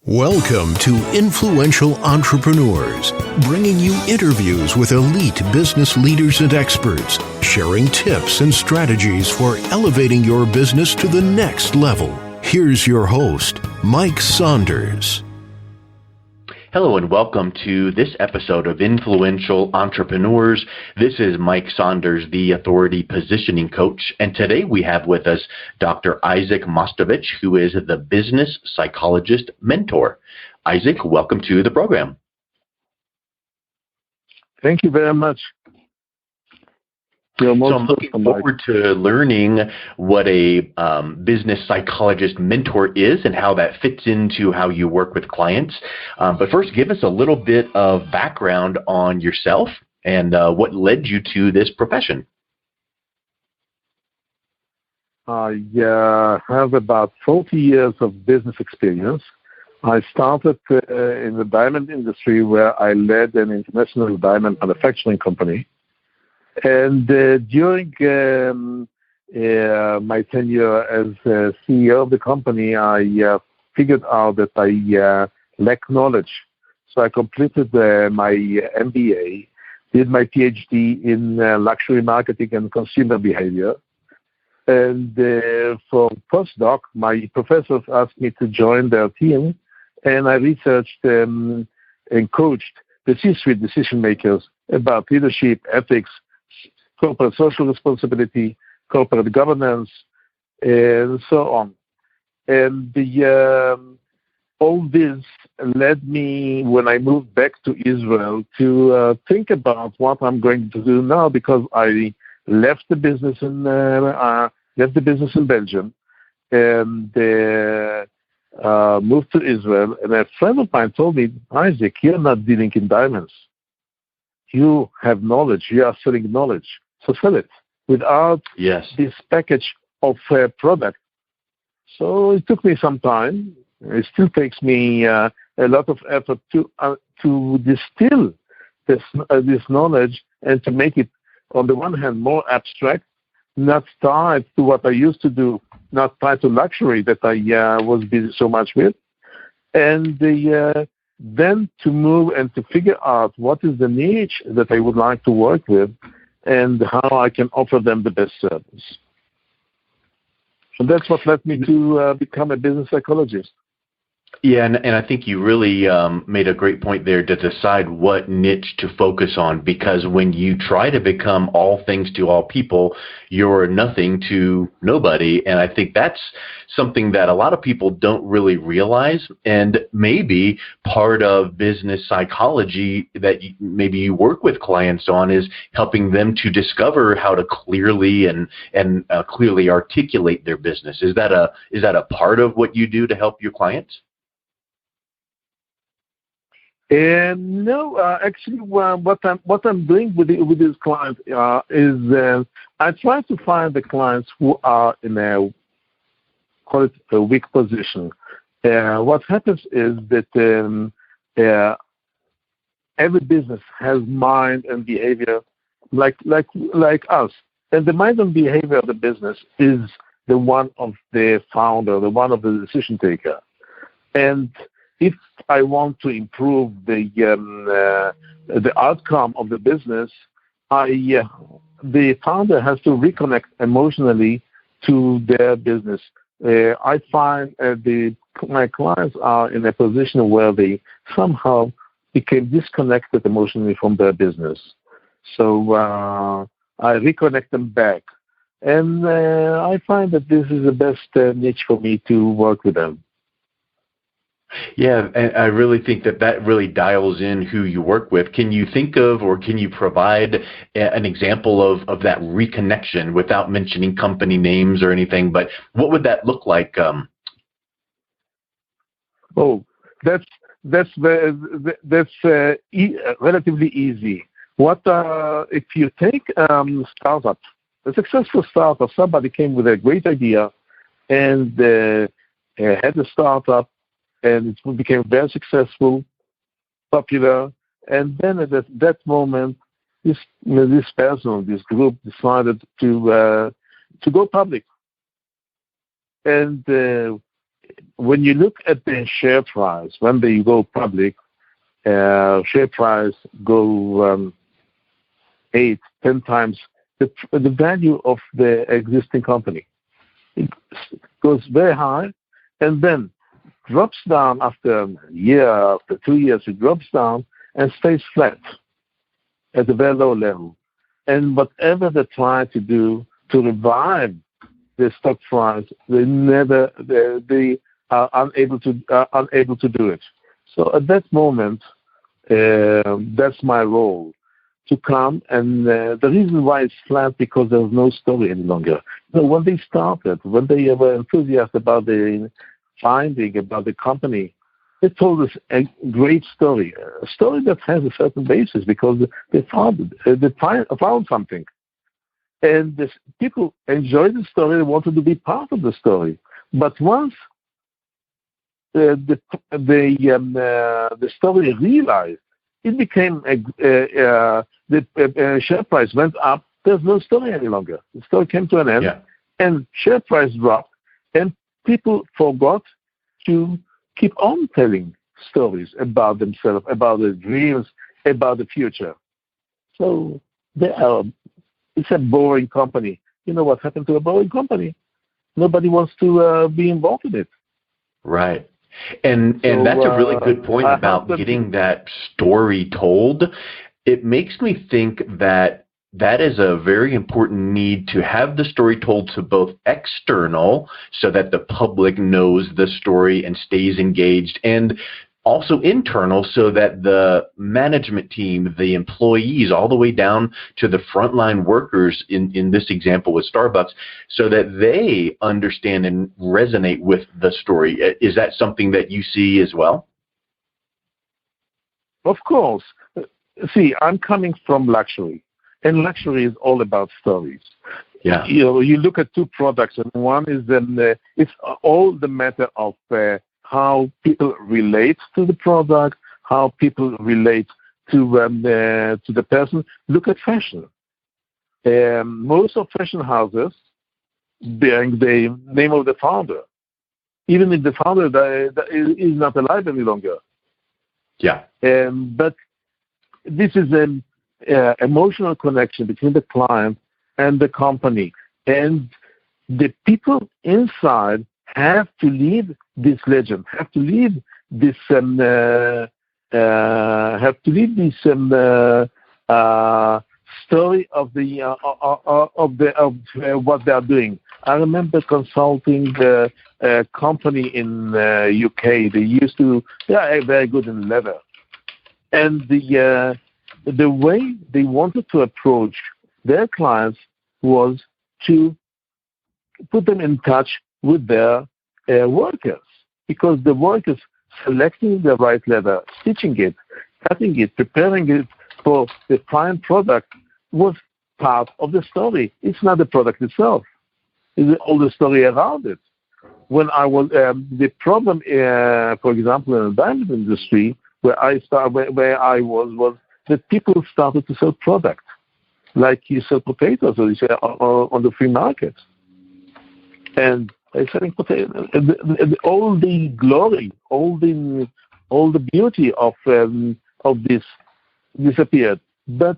Welcome to Influential Entrepreneurs, bringing you interviews with elite business leaders and experts, sharing tips and strategies for elevating your business to the next level. Here's your host, Mike Saunders. Hello and welcome to this episode of Influential Entrepreneurs. This is Mike Saunders, the Authority Positioning Coach, and today we have with us Dr. Isaac Mostovicz, who is the Business Psychologist Mentor. Isaac, welcome to the program. Thank you very much. So I'm looking forward to learning what a business psychologist mentor is and how that fits into how you work with clients. But first, give us a little bit of background on yourself and what led you to this profession. I have about 40 years of business experience. I started in the diamond industry where I led an international diamond manufacturing company. And during my tenure as CEO of the company, I figured out that I lack knowledge. So I completed my MBA, did my Ph.D. in luxury marketing and consumer behavior. And for postdoc, my professors asked me to join their team, and I researched and coached the C-suite decision makers about leadership, ethics, corporate social responsibility, corporate governance, and so on. And all this led me, when I moved back to Israel, to think about what I'm going to do now, because I left the business in Belgium and moved to Israel. And a friend of mine told me, Isaac, you're not dealing in diamonds. You have knowledge. You are selling knowledge. So sell it without this package of product. So it took me some time. It still takes me a lot of effort to distill this knowledge and to make it, on the one hand, more abstract, not tied to what I used to do, not tied to luxury that I was busy so much with, and then to move and to figure out what is the niche that I would like to work with and how I can offer them the best service. And that's what led me to become a business psychologist. Yeah, and I think you really made a great point there to decide what niche to focus on, because when you try to become all things to all people, you're nothing to nobody. And I think that's something that a lot of people don't really realize, and maybe part of business psychology that maybe you work with clients on is helping them to discover how to clearly and clearly articulate their business. Is that a part of what you do to help your clients? No, actually, what I'm doing with these clients is I try to find the clients who are in a weak position. What happens is that every business has mind and behavior like us, and the mind and behavior of the business is the one of the founder, the one of the decision taker, and if I want to improve the outcome of the business, the founder has to reconnect emotionally to their business. I find my clients are in a position where they somehow became disconnected emotionally from their business. So I reconnect them back. And I find that this is the best niche for me to work with them. Yeah, and I really think that really dials in who you work with. Can you think of, or can you provide an example of that reconnection without mentioning company names or anything? But what would that look like? That's relatively easy. If you take startup, a successful startup, somebody came with a great idea and had a startup, and it became very successful, popular, and then at that moment, this person, this group, decided to go public. And when you look at the share price, when they go public, share price go 8, 10 times the value of the existing company. It goes very high, and then drops down after a year, after 2 years, it drops down and stays flat at a very low level. And whatever they try to do to revive the stock price, they are unable to do it. So at that moment, that's my role, to come, and the reason why it's flat, because there's no story any longer. When they started, when they were enthusiastic about the finding, about the company, they told us a great story, a story that has a certain basis, because they found something. And people enjoyed the story, they wanted to be part of the story. But once the story realized, it became the share price went up. There's no story any longer. The story came to an end, and share price dropped, and people forgot to keep on telling stories about themselves, about their dreams, about the future. So it's a boring company. You know what happened to a boring company? Nobody wants to be involved in it. Right. And that's a really good point about getting that story told. It makes me think that is a very important need, to have the story told to both external, so that the public knows the story and stays engaged, and also internal, so that the management team, the employees, all the way down to the frontline workers in this example with Starbucks, so that they understand and resonate with the story. Is that something that you see as well? Of course. See, I'm coming from luxury, and luxury is all about stories. Yeah. You look at two products, and one is it's all the matter of how people relate to the product, how people relate to the person. Look at fashion. Most of fashion houses bearing the name of the founder, even if the founder is not alive any longer. Yeah. But this is an emotional connection between the client and the company, and the people inside have to lead this legend, have to lead this story of what they are doing. I remember consulting a company in UK. They are very good in leather, and the way they wanted to approach their clients was to put them in touch with their workers, because the workers selecting the right leather, stitching it, cutting it, preparing it for the fine product was part of the story. It's not the product itself. It's all the story around it. When I was the problem, for example, in the diamond industry, where I was that people started to sell products, like you sell potatoes, or you sell on the free market, and they're selling potatoes. All the glory, all the beauty of this disappeared. But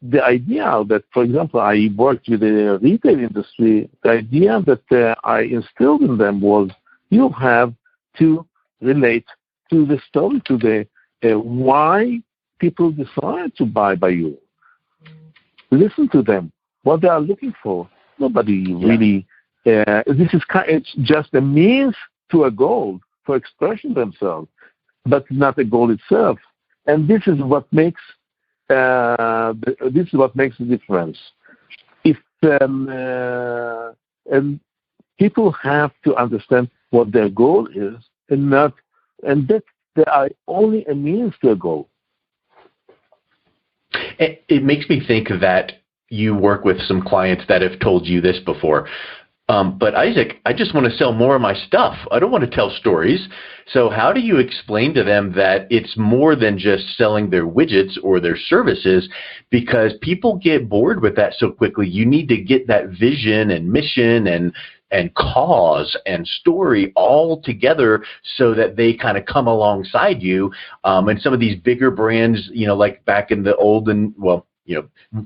the idea that, for example, I worked with the retail industry, the idea that I instilled in them was, you have to relate to the story, to the why people decide to buy by you. Listen to them, what they are looking for. Nobody really. It's just a means to a goal for expressing themselves, but not a goal itself. And this is what makes the difference. If and people have to understand what their goal is, and that they are only a means to a goal. It makes me think that you work with some clients that have told you this before. But Isaac, I just want to sell more of my stuff. I don't want to tell stories. So how do you explain to them that it's more than just selling their widgets or their services? Because people get bored with that so quickly. You need to get that vision and mission and and cause and story all together so that they kind of come alongside you. And some of these bigger brands, like back in the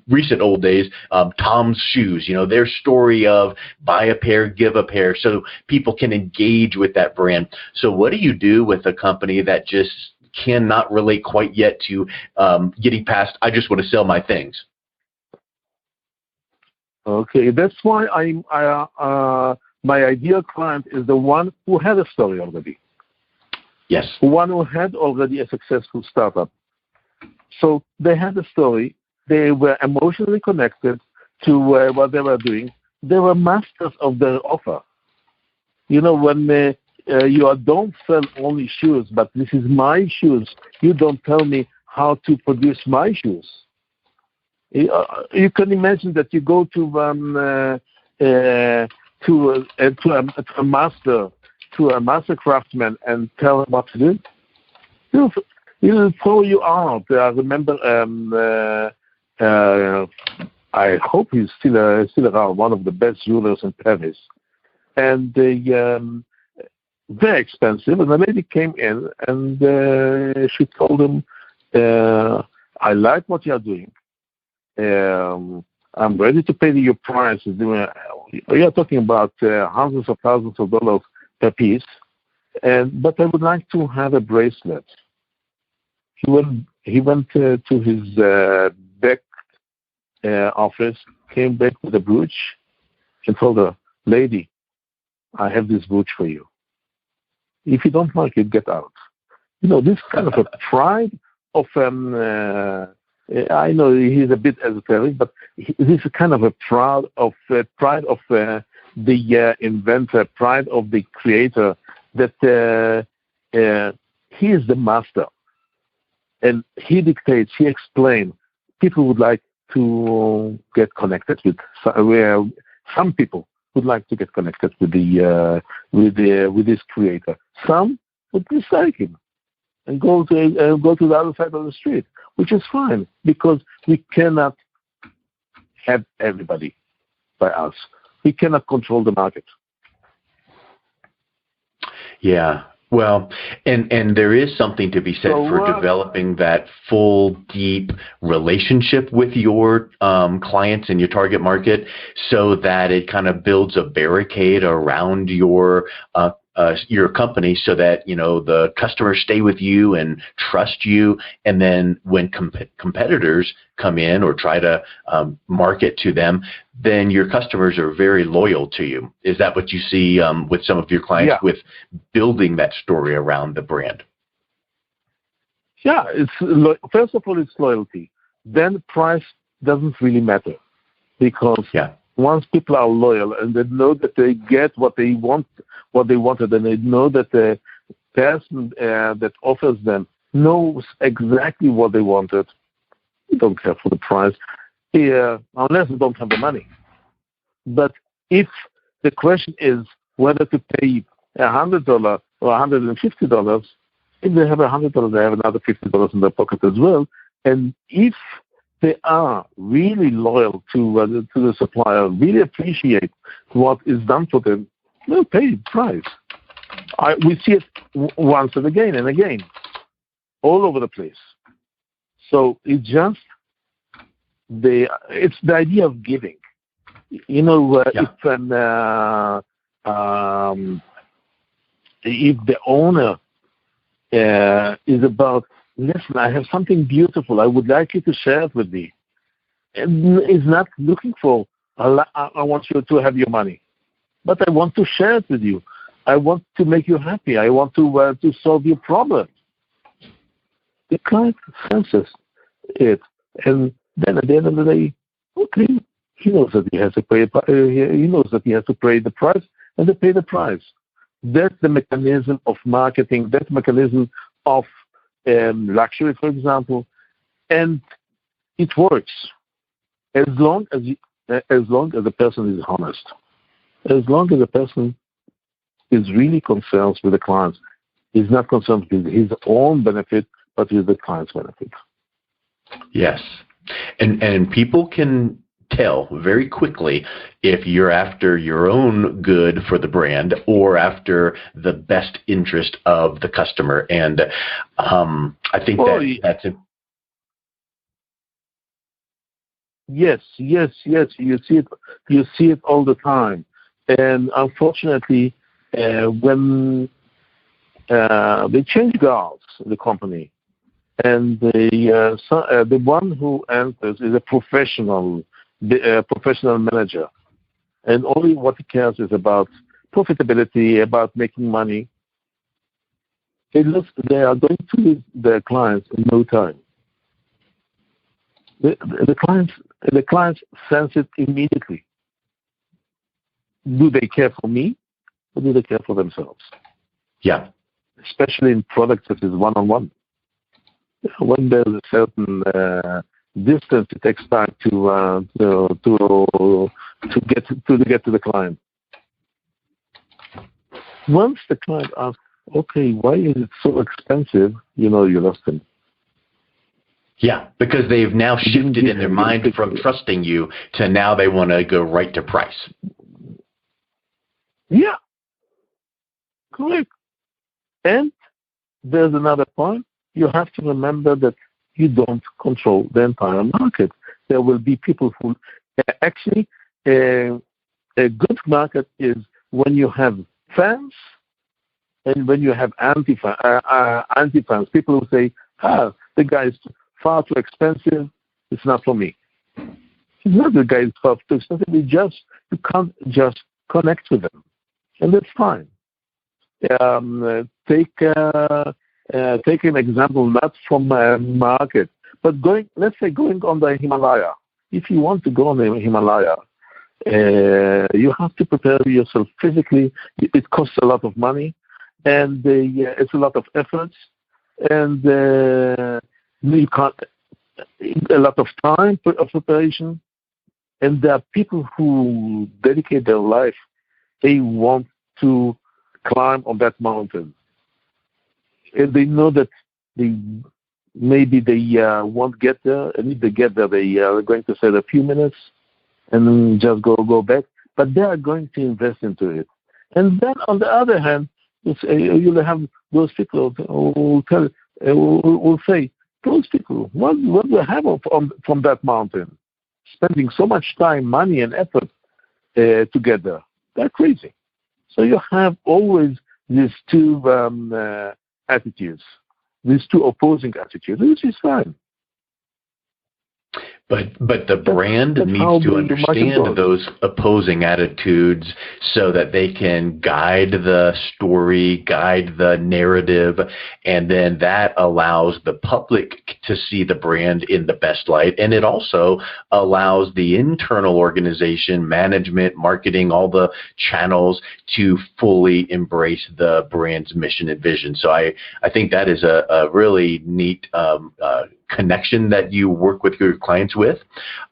recent old days, Tom's Shoes, their story of buy a pair, give a pair, so people can engage with that brand. So what do you do with a company that just cannot relate quite yet to getting past, I just want to sell my things? Okay, that's why my ideal client is the one who had a story already. Yes. One who had already a successful startup. So they had a story. They were emotionally connected to what they were doing. They were masters of their offer. When you don't sell only shoes, but this is my shoes, you don't tell me how to produce my shoes. You can imagine that you go to a master craftsman and tell him what to do. He'll throw you out. I remember. I hope he's still around. One of the best jewelers in Paris, and very expensive. And the lady came in and she told him, "I like what you are doing. I'm ready to pay you your price. We are talking about hundreds of thousands of dollars per piece, but I would like to have a bracelet." He went to his back office, came back with a brooch, and told her, "Lady, I have this brooch for you. If you don't like it, get out." This kind of a pride of I know he's a bit esoteric, but this is kind of a pride of the inventor, pride of the creator, that he is the master, and he dictates, he explains. People would like to get connected with. Some people would like to get connected with this creator. Some would dislike him and go to the other side of the street, which is fine, because we cannot have everybody by us. We cannot control the market. Yeah. Well, and there is something to be said for developing that full, deep relationship with your clients and your target market, so that it kind of builds a barricade around your company, so that the customers stay with you and trust you, and then when competitors come in or try to market to them, then your customers are very loyal to you. Is that what you see with some of your clients? Yeah. With building that story around the brand? Yeah, first of all, it's loyalty. Then price doesn't really matter, because once people are loyal and they know that they get what they wanted, and they know that the person that offers them knows exactly what they wanted, you don't care for the price, unless you don't have the money. But if the question is whether to pay $100 or $150, if they have $100, they have another $50 in their pocket as well. And if they are really loyal to the supplier, really appreciate what is done for them, they'll pay the price. We see it once and again, all over the place. So it's just it's the idea of giving. If the owner is about, listen, I have something beautiful, I would like you to share it with me, and is not looking for, I want you to have your money, but I want to share it with you. I want to make you happy. I want to solve your problem. The client senses it, and then at the end of the day, okay, he knows that he has to pay. He knows that he has to pay the price, and they pay the price. That's the mechanism of marketing. That's the mechanism of luxury, for example, and it works as long as the person is honest, as long as the person is really concerned with the clients. He's not concerned with his own benefit, but with the client's benefit. Yes, and people can tell very quickly if you're after your own good for the brand or after the best interest of the customer. And I think that's it. Yes. You see it all the time. And unfortunately, when they change guards in the company, and the one who enters is a professional manager, and only what he cares is about profitability, about making money. They are going to lose their clients in no time. The clients sense it immediately. Do they care for me, or do they care for themselves? Yeah. Especially in products such as one-on-one. When there's a certain distance, it takes time to get to the client. Once the client asks, "Okay, why is it so expensive?" You lost them. Yeah, because they've now shifted in their mind from trusting you to now they want to go right to price. Yeah, correct. And there's another point. You have to remember that you don't control the entire market. There will be people who actually a good market is when you have fans and when you have anti-fans. People who say, the guy is far too expensive, it's not for me. It's not the guy is far too expensive, you can't just connect with them. And that's fine. Take an example, not from a market, but let's say going on the Himalaya. If you want to go on the Himalaya, you have to prepare yourself physically. It costs a lot of money, and it's a lot of efforts, and you can't a lot of time of preparation. And there are people who dedicate their life. They want to climb on that mountain. And they know that maybe they won't get there, and if they get there, they are going to spend a few minutes and then just go back. But they are going to invest into it. And then, on the other hand, you'll have those people who will say, those people, what do they have from that mountain? Spending so much time, money, and effort together. They're crazy. So you have always these two attitudes, these two opposing attitudes, which is fine. But the brand needs to understand those opposing attitudes so that they can guide the story, guide the narrative, and then that allows the public to see the brand in the best light. And it also allows the internal organization, management, marketing, all the channels to fully embrace the brand's mission and vision. So I think that is a really neat connection that you work with your clients with.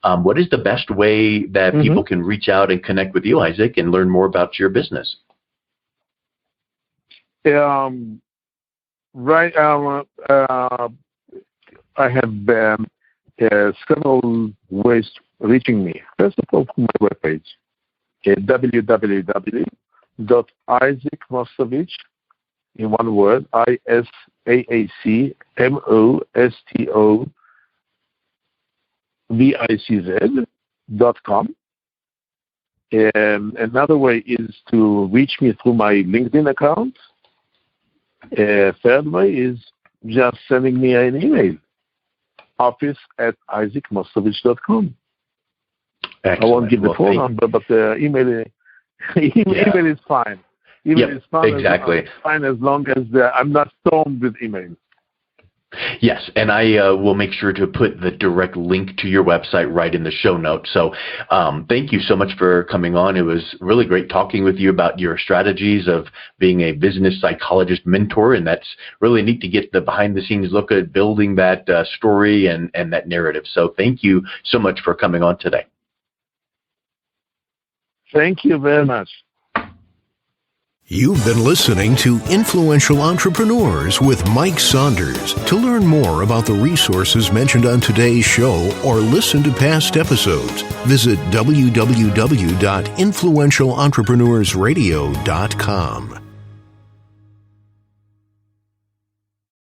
What is the best way that people can reach out and connect with you, Isaac, and learn more about your business? I have several ways reaching me. First of all, from my webpage, www.isaacmostovicz, in one word, ISAACMOSTOVICZ.com. Another way is to reach me through my LinkedIn account. Third way is just sending me an email, office@isaacmostovicz.com. Excellent. I won't give the phone number, but the email is fine. Email is fine. Exactly. Fine as long as I'm not stormed with emails. Yes, and I will make sure to put the direct link to your website right in the show notes. So thank you so much for coming on. It was really great talking with you about your strategies of being a business psychologist mentor, and that's really neat to get the behind-the-scenes look at building that story and that narrative. So thank you so much for coming on today. Thank you very much. You've been listening to Influential Entrepreneurs with Mike Saunders. To learn more about the resources mentioned on today's show or listen to past episodes, visit www.influentialentrepreneursradio.com.